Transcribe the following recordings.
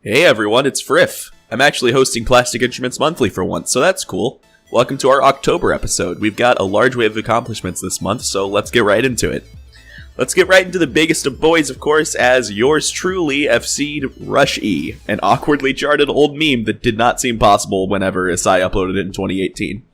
Hey everyone, it's Friff. I'm actually hosting Plastic Instruments Monthly for once, so that's cool. Welcome to our October episode. We've got a large wave of accomplishments this month, so let's get right into it. Let's get right into the biggest of boys, of course, as yours truly FC'd Rush E, an awkwardly charted old meme that did not seem possible whenever Asai uploaded it in 2018.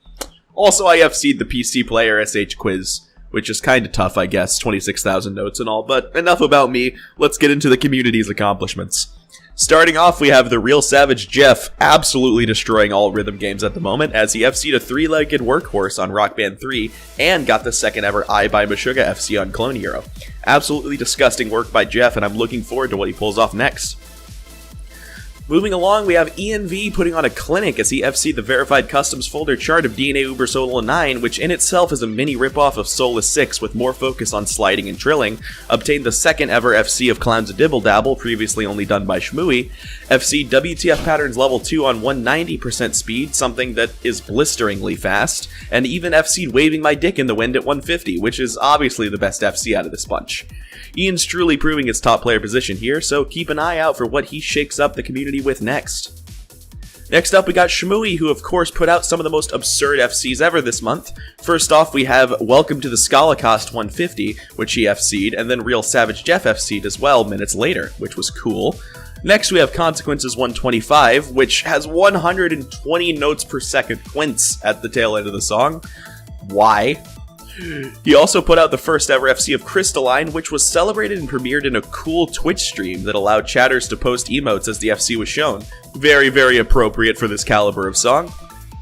Also, I FC'd the PC Player SH quiz, which is kinda tough, I guess, 26,000 notes and all, but enough about me, let's get into the community's accomplishments. Starting off, we have the Real Savage Jeff absolutely destroying all rhythm games at the moment, as he FC'd a 3-legged workhorse on Rock Band 3 and got the second ever I by Meshuggah FC on Clone Hero. Absolutely disgusting work by Jeff, and I'm looking forward to what he pulls off next. Moving along, we have Ian V putting on a clinic as he FC'd the verified customs folder chart of DNA Uber Solo 9, which in itself is a mini ripoff of Solus 6 with more focus on sliding and trilling, obtained the second ever FC of Clowns a Dibble Dabble, previously only done by Shmooey, FC'd WTF Patterns level 2 on 190% speed, something that is blisteringly fast, and even FC'd Waving My Dick in the Wind at 150, which is obviously the best FC out of this bunch. Ian's truly proving his top player position here, so keep an eye out for what he shakes up the community with next. Next up, we got Shmooey, who of course put out some of the most absurd FCs ever this month. First off, we have Welcome to the Scalacost 150, which he FC'd, and then Real Savage Jeff FC'd as well minutes later, which was cool. Next, we have Consequences 125, which has 120 notes per second quints at the tail end of the song. Why? He also put out the first ever FC of Crystalline, which was celebrated and premiered in a cool Twitch stream that allowed chatters to post emotes as the FC was shown. Very, very appropriate for this caliber of song.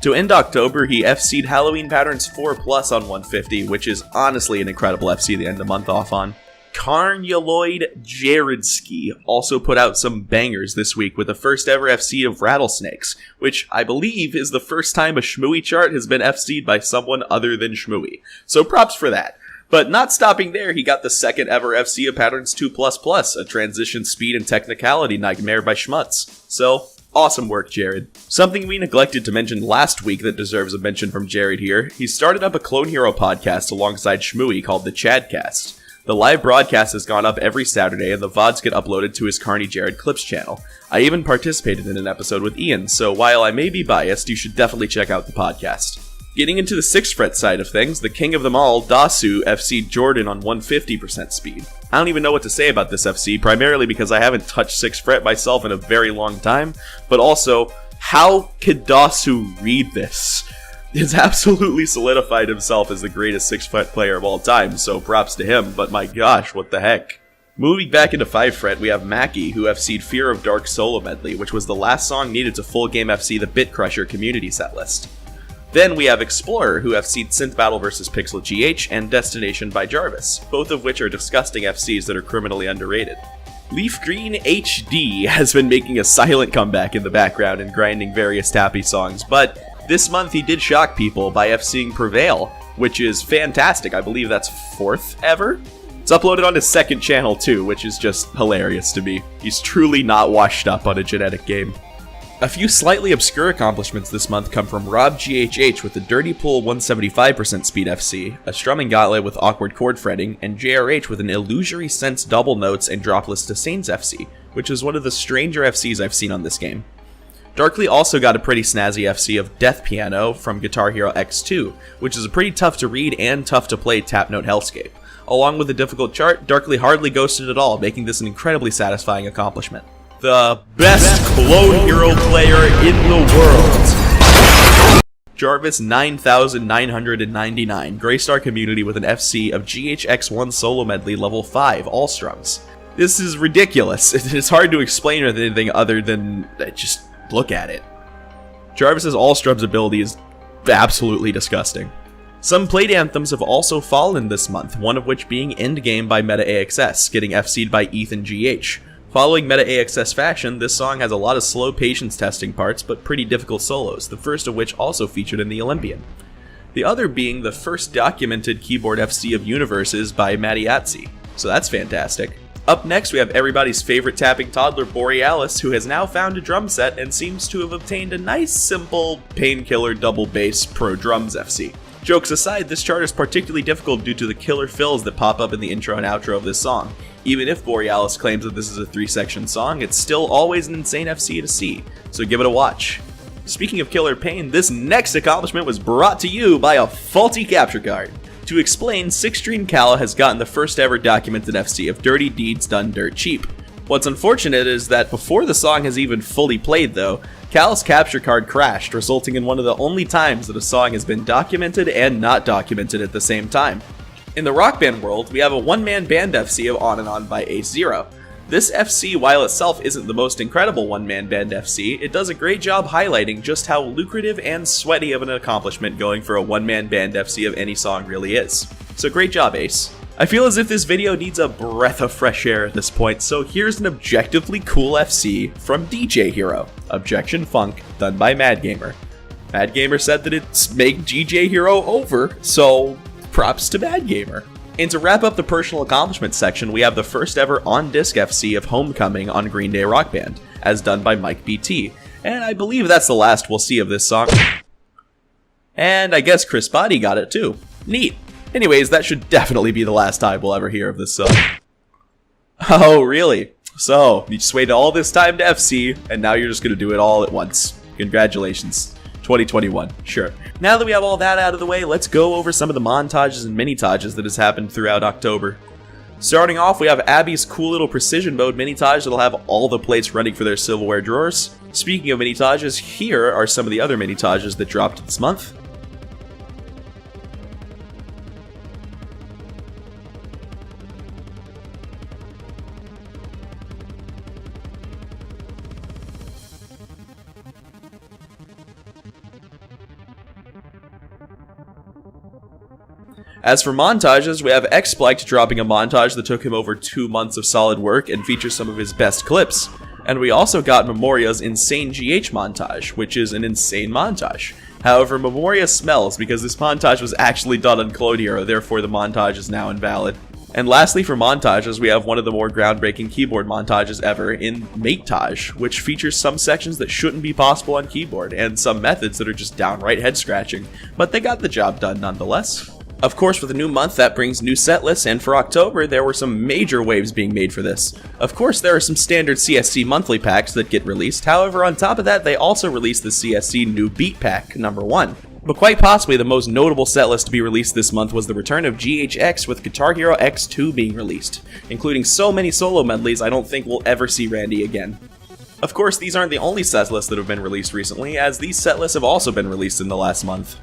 To end October, he FC'd Halloween Patterns 4+ on 150, which is honestly an incredible FC to end the month off on. Carnuloid Jaredski also put out some bangers this week with the first ever FC of Rattlesnakes, which I believe is the first time a Shmooey chart has been FC'd by someone other than Shmooey. So props for that. But not stopping there, he got the second ever FC of Patterns 2++, a transition speed and technicality nightmare by Schmutz. So, awesome work, Jared. Something we neglected to mention last week that deserves a mention from Jared here, he started up a Clone Hero podcast alongside Shmooey called the Chadcast. The live broadcast has gone up every Saturday, and the VODs get uploaded to his Carney Jared Clips channel. I even participated in an episode with Ian, so while I may be biased, you should definitely check out the podcast. Getting into the 6th fret side of things, the king of them all, Dasu, FC'd Jordan on 150% speed. I don't even know what to say about this FC, primarily because I haven't touched 6th fret myself in a very long time, but also, how could Dasu read this? He's absolutely solidified himself as the greatest 6th fret player of all time, so props to him, but my gosh, what the heck. Moving back into 5th fret, we have Mackie, who FC'd Fear of Dark Solo Medley, which was the last song needed to full game FC the Bit Crusher community setlist. Then we have Explorer, who FC'd Synth Battle vs Pixel GH and Destination by Jarvis, both of which are disgusting FCs that are criminally underrated. Leaf Green HD has been making a silent comeback in the background and grinding various tappy songs, but this month he did shock people by FC'ing Prevail, which is fantastic. I believe that's 4th ever? It's uploaded on his 2nd channel too, which is just hilarious to me. He's truly not washed up on a genetic game. A few slightly obscure accomplishments this month come from Rob GHH with the Dirty Pool 175% speed FC, a Strumming Gauntlet with awkward chord fretting, and JRH with an Illusory Sense double notes and dropless to Saints FC, which is one of the stranger FCs I've seen on this game. Darkly also got a pretty snazzy FC of Death Piano from Guitar Hero X2, which is a pretty tough to read and tough to play tap note hellscape. Along with a difficult chart, Darkly hardly ghosted at all, making this an incredibly satisfying accomplishment. The best Clone Hero player in the world! Jarvis 9999, Greystar Community with an FC of GHX1 Solo Medley level 5, all strums. This is ridiculous. It's hard to explain with anything other than just look at it. Jarvis's all strums ability is absolutely disgusting. Some played anthems have also fallen this month, one of which being Endgame by Meta AXS, getting FC'd by Ethan GH. Following Meta AXS fashion, this song has a lot of slow patience testing parts, but pretty difficult solos, the first of which also featured in the Olympian. The other being the first documented keyboard FC of Universes by Mattiazzi, so that's fantastic. Up next, we have everybody's favorite tapping toddler, Borealis, who has now found a drum set and seems to have obtained a nice, simple, painkiller double bass pro drums FC. Jokes aside, this chart is particularly difficult due to the killer fills that pop up in the intro and outro of this song. Even if Borealis claims that this is a 3-section song, it's still always an insane FC to see, so give it a watch. Speaking of killer pain, this next accomplishment was brought to you by a faulty capture card. To explain, 6-Stream Kala has gotten the first ever documented FC of dirty deeds done dirt cheap. What's unfortunate is that before the song has even fully played though, Kala's capture card crashed, resulting in one of the only times that a song has been documented and not documented at the same time. In the rock band world, we have a one-man band FC of On and On by Ace Zero. This FC, while itself isn't the most incredible one-man band FC, it does a great job highlighting just how lucrative and sweaty of an accomplishment going for a one-man band FC of any song really is. So great job, Ace. I feel as if this video needs a breath of fresh air at this point, so here's an objectively cool FC from DJ Hero, Objection Funk, done by Mad Gamer. Mad Gamer said that it's make DJ Hero over, so props to Mad Gamer. And to wrap up the personal accomplishments section, we have the first ever on-disc FC of Homecoming on Green Day Rock Band, as done by Mike BT, and I believe that's the last we'll see of this song. And I guess Chris Body got it too. Neat. Anyways, that should definitely be the last time we'll ever hear of this song. Oh, really? So, you just waited all this time to FC, and now you're just gonna do it all at once. Congratulations. 2021, sure. Now that we have all that out of the way, let's go over some of the montages and mini-tages that has happened throughout October. Starting off, we have Abby's cool little precision mode mini-tage that'll have all the plates running for their silverware drawers. Speaking of mini-tages, here are some of the other mini-tages that dropped this month. As for montages, we have X-Spiked dropping a montage that took him over 2 months of solid work and features some of his best clips. And we also got Memoria's Insane GH montage, which is an insane montage. However, Memoria smells because this montage was actually done on Clone Hero, therefore the montage is now invalid. And lastly for montages, we have one of the more groundbreaking keyboard montages ever in Matetage, which features some sections that shouldn't be possible on keyboard, and some methods that are just downright head-scratching, but they got the job done nonetheless. Of course, with a new month, that brings new set lists, and for October, there were some major waves being made for this. Of course, there are some standard CSC monthly packs that get released, however, on top of that, they also released the CSC New Beat Pack, number 1. But quite possibly the most notable set list to be released this month was the return of GHX with Guitar Hero X2 being released, including so many solo medleys I don't think we'll ever see Randy again. Of course, these aren't the only set lists that have been released recently, as these set lists have also been released in the last month.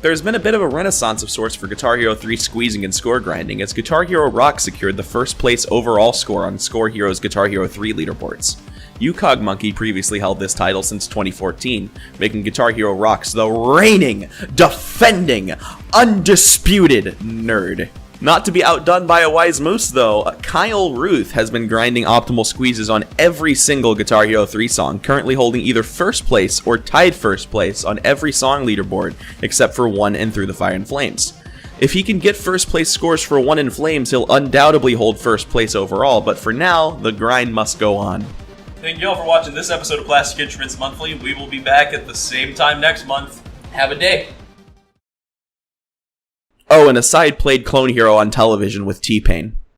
There's been a bit of a renaissance of sorts for Guitar Hero 3 squeezing and score grinding, as Guitar Hero Rock secured the first place overall score on Score Hero's Guitar Hero 3 leaderboards. UCOG Monkey previously held this title since 2014, making Guitar Hero Rocks the reigning, defending, undisputed nerd. Not to be outdone by a wise moose though, Kyle Ruth has been grinding optimal squeezes on every single Guitar Hero 3 song, currently holding either first place or tied first place on every song leaderboard, except for 1 and Through the Fire and Flames. If he can get first place scores for 1 in Flames, he'll undoubtedly hold first place overall, but for now, the grind must go on. Thank you all for watching this episode of Plastic Instruments Monthly. We will be back at the same time next month. Have a day! Oh, and Aside played Clone Hero on television with T-Pain.